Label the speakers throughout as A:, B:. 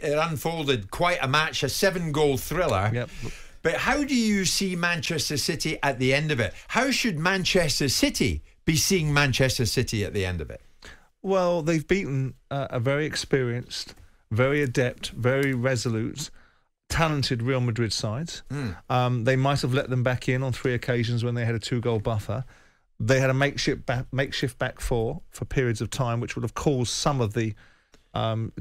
A: it unfolded quite a match, a 7-goal thriller.
B: Yep.
A: But how do you see Manchester City at the end of it? How should Manchester City be seeing Manchester City at the end of it?
B: Well, they've beaten a very experienced, very adept, very resolute, talented Real Madrid side. They might have let them back in on 3 occasions when they had a 2-goal buffer. They had a makeshift back four for periods of time, which would have caused some of the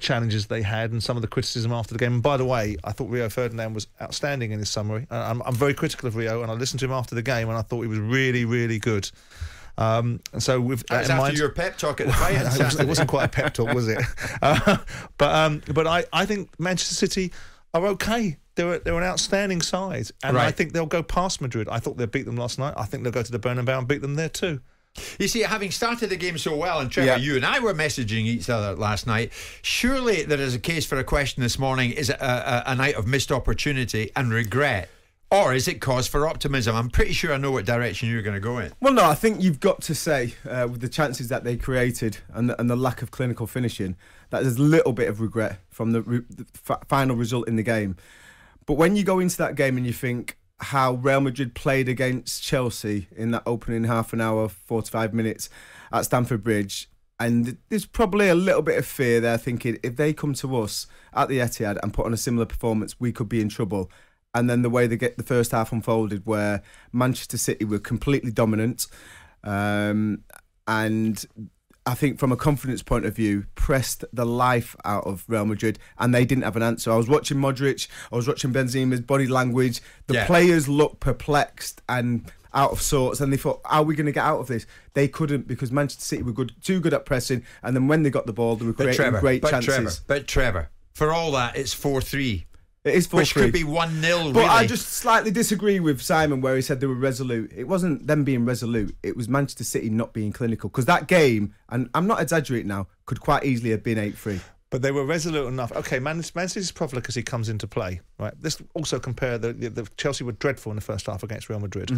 B: challenges they had and some of the criticism after the game. And by the way, I thought Rio Ferdinand was outstanding in his summary. I'm very critical of Rio, and I listened to him after the game, and I thought he was really, really good. And so with that in
A: after
B: mind,
A: your pep talk at the fight.
B: it wasn't quite a pep talk, was it? But I think Manchester City are okay. They're an outstanding side, and I think they'll go past Madrid. I thought they'd beat them last night. I think they'll go to the Bernabeu and beat them there too.
A: You see, having started the game so well, and Trevor, you and I were messaging each other last night, surely there is a case for a question this morning. Is it a night of missed opportunity and regret? Or is it cause for optimism? I'm pretty sure I know what direction you're going to go in.
C: Well, no, I think you've got to say, with the chances that they created and the lack of clinical finishing, that there's a little bit of regret from the final result in the game. But when you go into that game and you think how Real Madrid played against Chelsea in that opening half an hour, 45 minutes at Stamford Bridge, and there's probably a little bit of fear there, thinking if they come to us at the Etihad and put on a similar performance, we could be in trouble. And then the way the first half unfolded, where Manchester City were completely dominant, and I think from a confidence point of view, pressed the life out of Real Madrid, and they didn't have an answer. I was watching Modric, I was watching Benzema's body language. The players looked perplexed and out of sorts, and they thought, how are we going to get out of this? They couldn't, because Manchester City were too good at pressing, and then when they got the ball, they were creating great chances.
A: But Trevor, for all that, it's 4-3.
C: It is 4-3.
A: Which could be 1-0,
C: But
A: really.
C: I just slightly disagree with Simon where he said they were resolute. It wasn't them being resolute. It was Manchester City not being clinical. Because that game, and I'm not exaggerating now, could quite easily have been 8-3.
B: But they were resolute enough. Okay, Man City's profligacy comes into play, right? Let's also compare the Chelsea were dreadful in the first half against Real Madrid.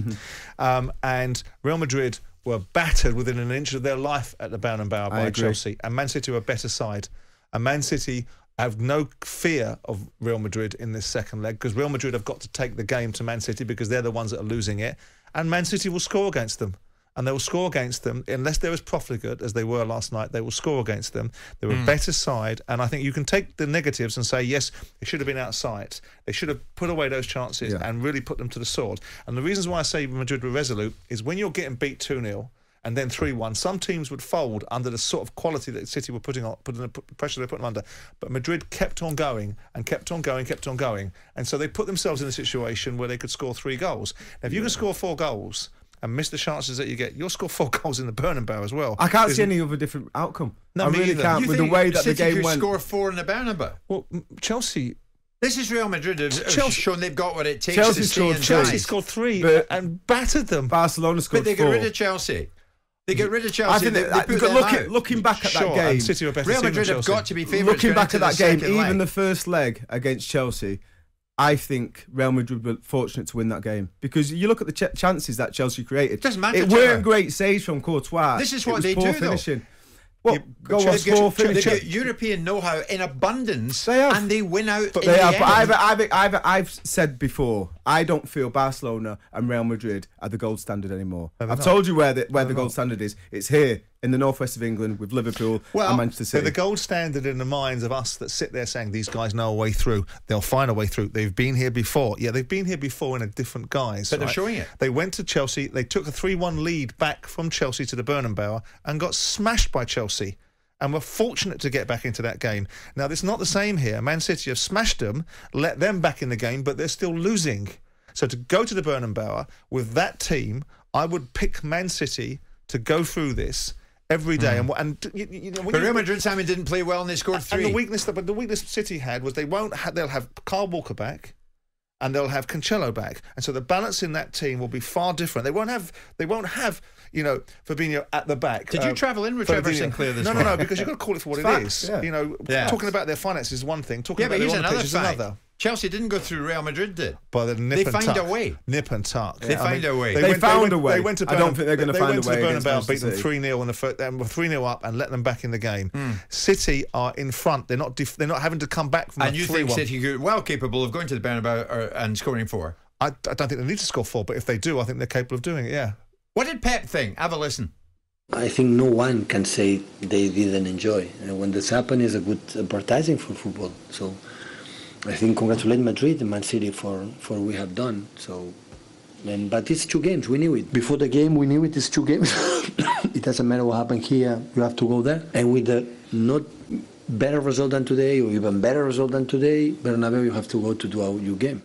B: And Real Madrid were battered within an inch of their life at the Bernabeu by Chelsea. And Man City were a better side. And Man City have no fear of Real Madrid in this second leg, because Real Madrid have got to take the game to Man City because they're the ones that are losing it, and Man City will score against them, and they will score against them unless they're as profligate as they were last night. They will score against them. They're a better side, and I think you can take the negatives and say, yes, they should have been outside. They should have put away those chances and really put them to the sword. And the reasons why I say Madrid were resolute is when you're getting beat 2-0 and then 3-1, some teams would fold under the sort of quality that City were putting the pressure they put them under. But Madrid kept on going and kept on going, kept on going. And so they put themselves in a situation where they could score 3 goals. Now, if you can score 4 goals and miss the chances that you get, you'll score 4 goals in the Bernabeu as well.
C: I can't see any other different outcome.
B: No,
C: I really can't.
A: You
C: with the way that
A: City
C: the game
A: could
C: went.
A: score 4 in the Bernabeu?
B: Well, Chelsea...
A: This is Real Madrid have shown they've got what it takes
C: Chelsea
A: to stay in
B: Chelsea scored 3 and battered them.
C: Barcelona scored 4.
A: But they got rid of Chelsea. They get rid of Chelsea.
C: I think looking back at that game,
B: City were better
A: Real Madrid have got to be favourites.
C: Looking back at that game, even the first leg against Chelsea, I think Real Madrid were fortunate to win that game, because you look at the chances that Chelsea created. It weren't great saves from Courtois.
A: This is what they do,
C: finishing.
A: Well, they get European know-how in abundance, and they win out.
C: But they are. But I've said before, I don't feel Barcelona and Real Madrid are the gold standard anymore. I've told you where the gold standard is. It's here in the northwest of England with Liverpool and Manchester City.
B: The gold standard in the minds of us that sit there saying these guys know a way through. They'll find a way through. They've been here before. Yeah, they've been here before in a different guise.
A: But they're showing it.
B: They went to Chelsea. They took a 3-1 lead back from Chelsea to the Bernabeu and got smashed by Chelsea. And were fortunate to get back into that game. Now, it's not the same here. Man City have smashed them, let them back in the game, but they're still losing. So to go to the Bernabeu with that team, I would pick Man City to go through this every day. But
A: Real Madrid, Simon, didn't play well and they scored 3.
B: And the weakness City had was they'll have Kyle Walker back, and they'll have Cancelo back, and so the balance in that team will be far different. They won't have Fabinho at the back.
A: Did you travel in with Trevor Sinclair this morning?
B: No, because you've got to call it for what it is.
C: Yeah.
B: Talking about their finances is one thing. Talking about their on the pitch is another.
A: Chelsea didn't go through, Real Madrid did.
B: By the
A: They find a way.
B: Nip and tuck.
A: They find a way.
C: They found a way.
B: They went to
C: I don't think they're going to find a way.
B: They went to
C: against
B: Bernabeu, beat them
C: Manchester City.
B: 3-0 in the first. They were 3-0 up and let them back in the game. City are in front. They're not having to come back from
A: And
B: a
A: you
B: 3-1.
A: think City are well capable of going to the Bernabeu and scoring 4?
B: I don't think they need to score 4, but if they do, I think they're capable of doing it, yeah.
A: What did Pep think? Have a listen.
D: I think no one can say they didn't enjoy. And when this happens, it's a good advertising for football. So I think congratulate Madrid and Man City for what we have done. So, but it's 2 games. We knew it before the game. We knew it is 2 games. It doesn't matter what happened here. You have to go there. And with the not better result than today, or even better result than today, Bernabeu, you have to go to do your game.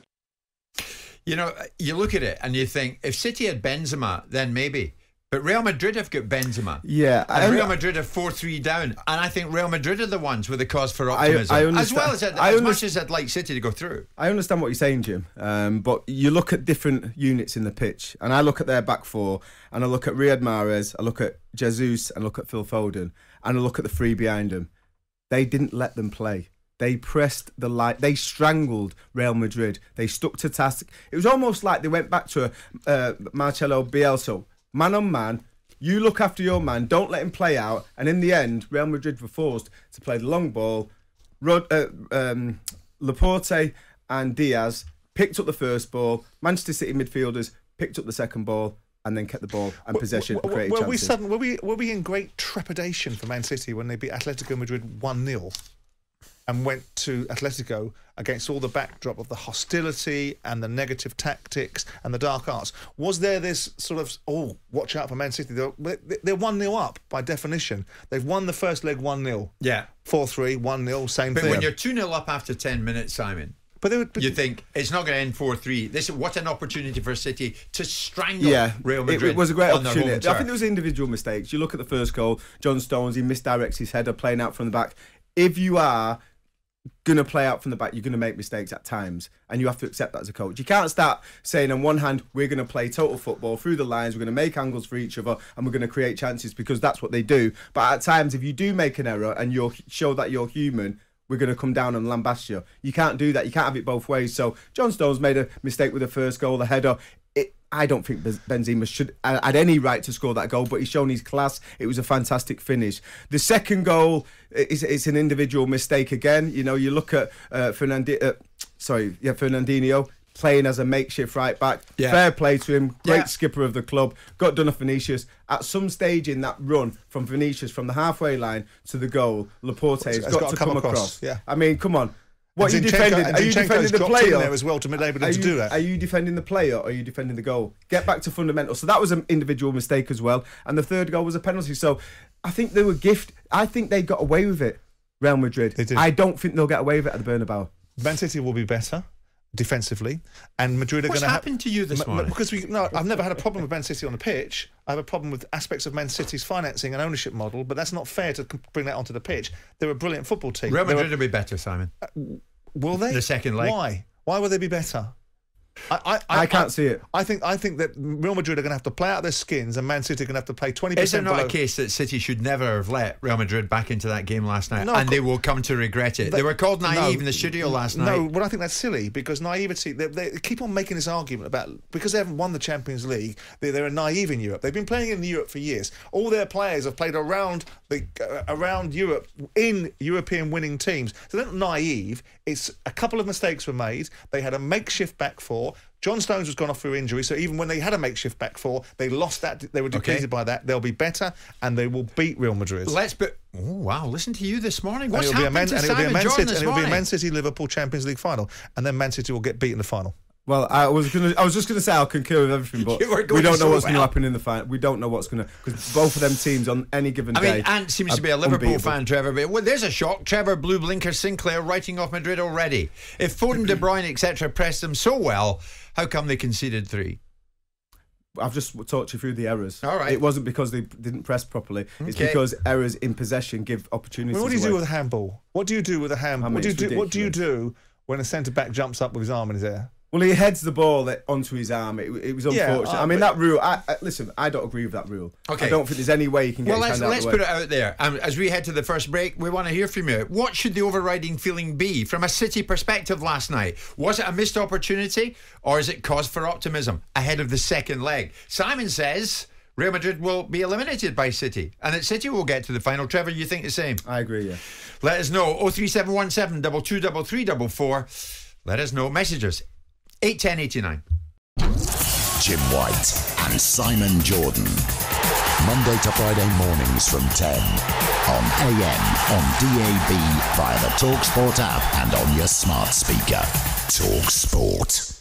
A: You know, you look at it and you think if City had Benzema, then maybe. But Real Madrid have got Benzema.
C: Yeah.
A: And Real Madrid are 4-3 down. And I think Real Madrid are the ones with the cause for optimism. As well as much as I'd like City to go through.
C: I understand what you're saying, Jim. But you look at different units in the pitch. And I look at their back four. And I look at Riyad Mahrez. I look at Jesus. And I look at Phil Foden. And I look at the 3 behind them. They didn't let them play. They pressed the light. They strangled Real Madrid. They stuck to task. It was almost like they went back to Marcelo Bielsa. Man on man, you look after your man, don't let him play out. And in the end, Real Madrid were forced to play the long ball. Laporte and Diaz picked up the first ball. Manchester City midfielders picked up the second ball and then kept the ball and possession and created chances.
B: Were we in great trepidation for Man City when they beat Atletico Madrid 1-0? And went to Atletico against all the backdrop of the hostility and the negative tactics and the dark arts. Was there this sort of, watch out for Man City? They're 1-0 up by definition. They've won the first leg 1-0.
A: Yeah.
B: 4-3, 1-0, same thing.
A: But when you're 2-0 up after 10 minutes, Simon, you think it's not going to end 4-3. What an opportunity for City to strangle Real Madrid.
C: It was a great
A: on
C: opportunity. I think there was individual mistakes. You look at the first goal, John Stones, he misdirects his header, playing out from the back. If you are going to play out from the back, you're going to make mistakes at times, and you have to accept that as a coach. You can't start saying on one hand we're going to play total football through the lines, we're going to make angles for each other, and we're going to create chances, because that's what they do. But at times, if you do make an error and you show that you're human, we're going to come down and lambast you. You can't do that. You can't have it both ways. So John Stones made a mistake with the first goal, the header. I don't think Benzema should had any right to score that goal, but he's shown his class. It was a fantastic finish. The second goal is an individual mistake again. You know, you look at Fernandinho playing as a makeshift right back. Yeah. Fair play to him. Great skipper of the club. Got done off Vinicius. At some stage in that run from Vinicius from the halfway line to the goal, Laporte has got to come across. Yeah. I mean, come on. What are you defending? Are you defending the player?
B: There as well to enable him to do that.
C: Are you defending the player or are you defending the goal? Get back to fundamentals. So that was an individual mistake as well. And the third goal was a penalty. So I think they were gifted. I think they got away with it, Real Madrid.
B: They did.
C: I don't think they'll get away with it at the Bernabeu.
B: Man City will be better defensively, and Madrid are going to.
A: What's happened to you this morning?
B: Because I've never had a problem with Man City on the pitch. I have a problem with aspects of Man City's financing and ownership model, but that's not fair to bring that onto the pitch. They're a brilliant football team.
A: Real Madrid will be better, Simon.
B: Will they?
A: The second leg.
B: Why? Why will they be better?
C: I can't see it.
B: I think that Real Madrid are going to have to play out their skins, and Man City are going to have to play 20%.
A: Is there not a case that City should never have let Real Madrid back into that game last night, and they will come to regret it? They were called naive in the studio last night.
B: No, well, I think that's silly, because naivety. They keep on making this argument about because they haven't won the Champions League, they're naive in Europe. They've been playing in Europe for years. All their players have played around Europe in European winning teams. So they're not naive. It's a couple of mistakes were made. They had a makeshift back four. John Stones was gone off through injury, so even when they had a makeshift back four, they lost that. They were depleted by that. They'll be better, and they will beat Real Madrid.
A: Listen to you this morning. What's
B: happened
A: to Simon Jordan this morning?
B: It'll be a Man City Liverpool Champions League final, and then Man City will get beat in the final.
C: Well, I was just going to say I'll concur with everything, but we don't know what's going to happen in the final. We don't know what's going to, because both of them teams on any given day.
A: I mean, Ant seems to be a Liverpool fan, Trevor. But there's a shock. Trevor Blue Blinker Sinclair writing off Madrid already. If Foden, De Bruyne, etc. pressed them so well, how come they conceded 3?
C: I've just talked you through the errors.
A: All right.
C: It wasn't because they didn't press properly. It's because errors in possession give opportunities.
B: What do you do with a handball? What do you do with a handball? What do you do when a centre back jumps up with his arm in his air?
C: Well, he heads the ball onto his arm. It was unfortunate. I mean, that rule. Listen, I don't agree with that rule.
A: Okay.
C: I don't think there's any way you can get.
A: Well, let's put it out there. As we head to the first break, we want to hear from you. What should the overriding feeling be from a City perspective last night? Was it a missed opportunity, or is it cause for optimism ahead of the second leg? Simon says Real Madrid will be eliminated by City, and that City will get to the final. Trevor, you think the same?
C: I agree. Yeah.
A: Let us know. 03717 223344. Let us know. Messages 81089.
E: Jim White and Simon Jordan. Monday to Friday mornings from 10 on AM, on DAB, via the talkSPORT app and on your smart speaker. talkSPORT.